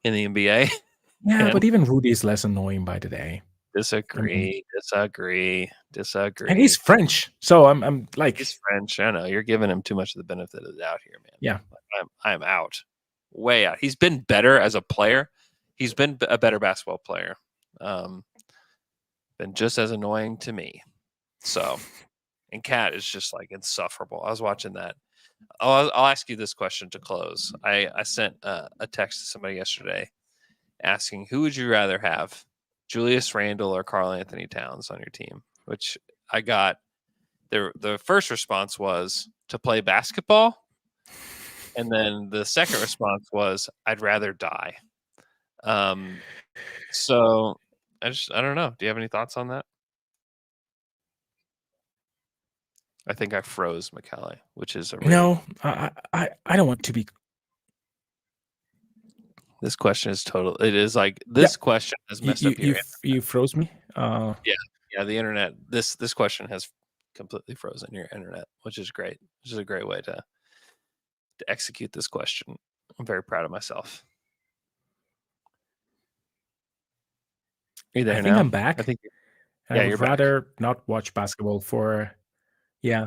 in the NBA. Yeah, but even Rudy is less annoying by the day. Disagree. And he's French, so I'm like, he's French. I know you're giving him too much of the benefit of the doubt here, man. Yeah, I'm out, way out. He's been better as a player. He's been a better basketball player. Been just as annoying to me. So, and Cat is just insufferable. I was watching that. I'll ask you this question to close. I sent a text to somebody yesterday asking, who would you rather have, Julius Randle or Karl Anthony Towns on your team? Which I got. The first response was to play basketball, and then the second response was I'd rather die. So I don't know. Do you have any thoughts on that? I think I froze Michele, which is no. I don't want to be. This question is total. It is this question has messed up your you froze me. Yeah. The internet. This question has completely frozen your internet, which is great. Which is a great way to execute this question. I'm very proud of myself. Are you there I now? think I'm back. I think. I would rather not watch basketball for. Yeah,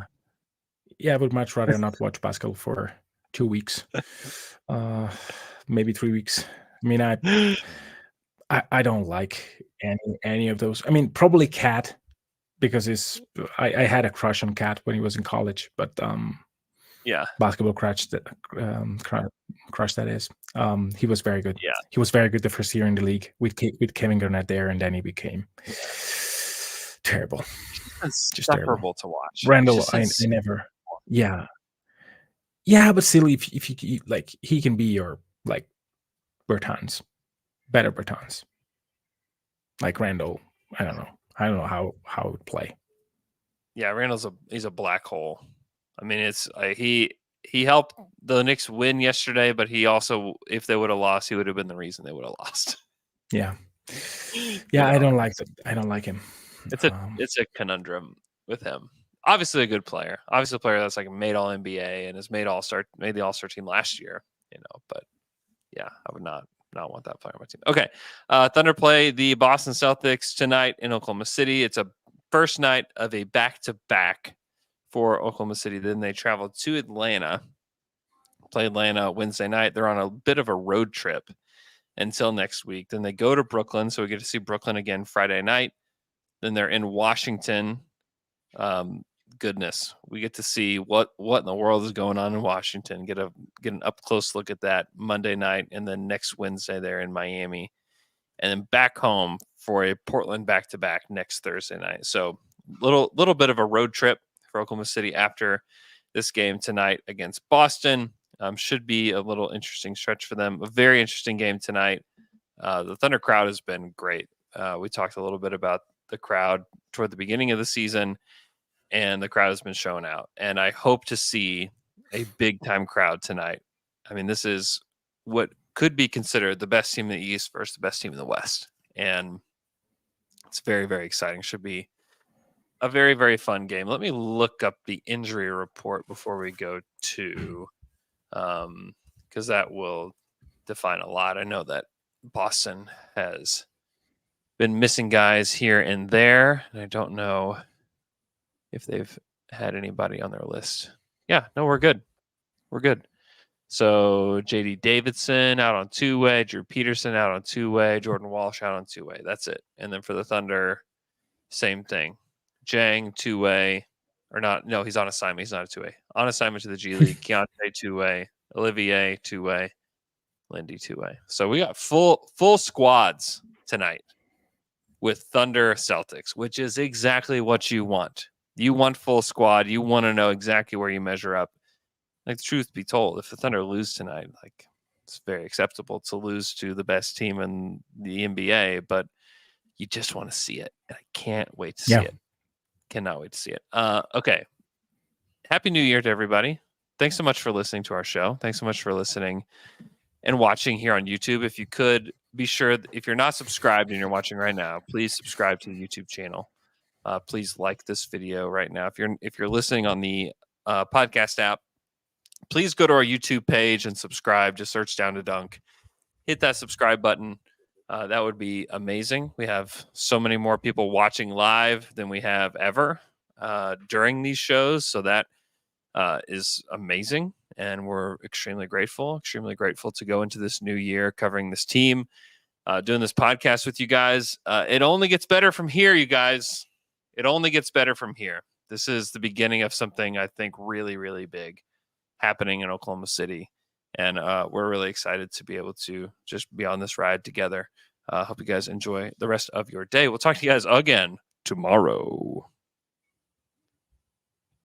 I would much rather not watch basketball for 2 weeks, maybe 3 weeks. I don't like any of those. Probably Cat, because I had a crush on Cat when he was in college, but basketball crush that is. He was very good. Yeah, he was very good the first year in the league with Kevin Garnett there, and then he became terrible. It's just terrible to watch. Randall, I never. Yeah, but still, if he he can be your Bertans, better Bertans. Like Randall, I don't know how it would play. Yeah, Randall's he's a black hole. It's he helped the Knicks win yesterday, but he also, if they would have lost, he would have been the reason they would have lost. Yeah. I don't like that. I don't like him. It's a conundrum with him. Obviously a good player. Obviously a player that's made all NBA and has made the All-Star team last year, but yeah, I would not want that player on my team. Okay. Thunder play the Boston Celtics tonight in Oklahoma City. It's a first night of a back-to-back for Oklahoma City. Then they travel to Atlanta, play Atlanta Wednesday night. They're on a bit of a road trip until next week. Then they go to Brooklyn, so we get to see Brooklyn again Friday night. Then they're in Washington. Goodness, we get to see what in the world is going on in Washington. Get an up close look at that Monday night, and then next Wednesday they're in Miami, and then back home for a Portland back-to-back next Thursday night. So little bit of a road trip for Oklahoma City after this game tonight against Boston. Should be a little interesting stretch for them. A very interesting game tonight. The Thunder crowd has been great. We talked a little bit about the crowd toward the beginning of the season, and the crowd has been showing out. And I hope to see a big-time crowd tonight. I mean, this is what could be considered the best team in the East versus the best team in the West. And it's very, very exciting. Should be a very, very fun game. Let me look up the injury report before we go to, because that will define a lot. I know that Boston has been missing guys here and there, and I don't know if they've had anybody on their list. Yeah, no, we're good. We're good. So JD Davidson out on two-way, Drew Peterson out on two-way, Jordan Walsh out on two-way. That's it. And then for the Thunder, same thing. Jang two-way, or not? No, he's on assignment. He's not a two-way. On assignment to the G League. Keontae two-way, Olivier two-way, Lindy two-way. So we got full squads tonight with Thunder Celtics, which is exactly what you want. You want full squad. You want to know exactly where you measure up. Like, the truth be told, if the Thunder lose tonight, like, it's very acceptable to lose to the best team in the NBA, but you just want to see it. And I can't wait to see it. Cannot wait to see it. Okay. Happy New Year to everybody. Thanks so much for listening to our show. Thanks so much for listening and watching here on YouTube. If you could, be sure, if you're not subscribed and you're watching right now, please subscribe to the YouTube channel. Please like this video right now. If you're listening on the podcast app, please go to our YouTube page and subscribe. Just search Down to Dunk. Hit that subscribe button. That would be amazing. We have so many more people watching live than we have ever during these shows. So that is amazing. And we're extremely grateful to go into this new year covering this team, doing this podcast with you guys. It only gets better from here, you guys. It only gets better from here. This is the beginning of something I think really, really big happening in Oklahoma City. And we're really excited to be able to just be on this ride together. Hope you guys enjoy the rest of your day. We'll talk to you guys again tomorrow.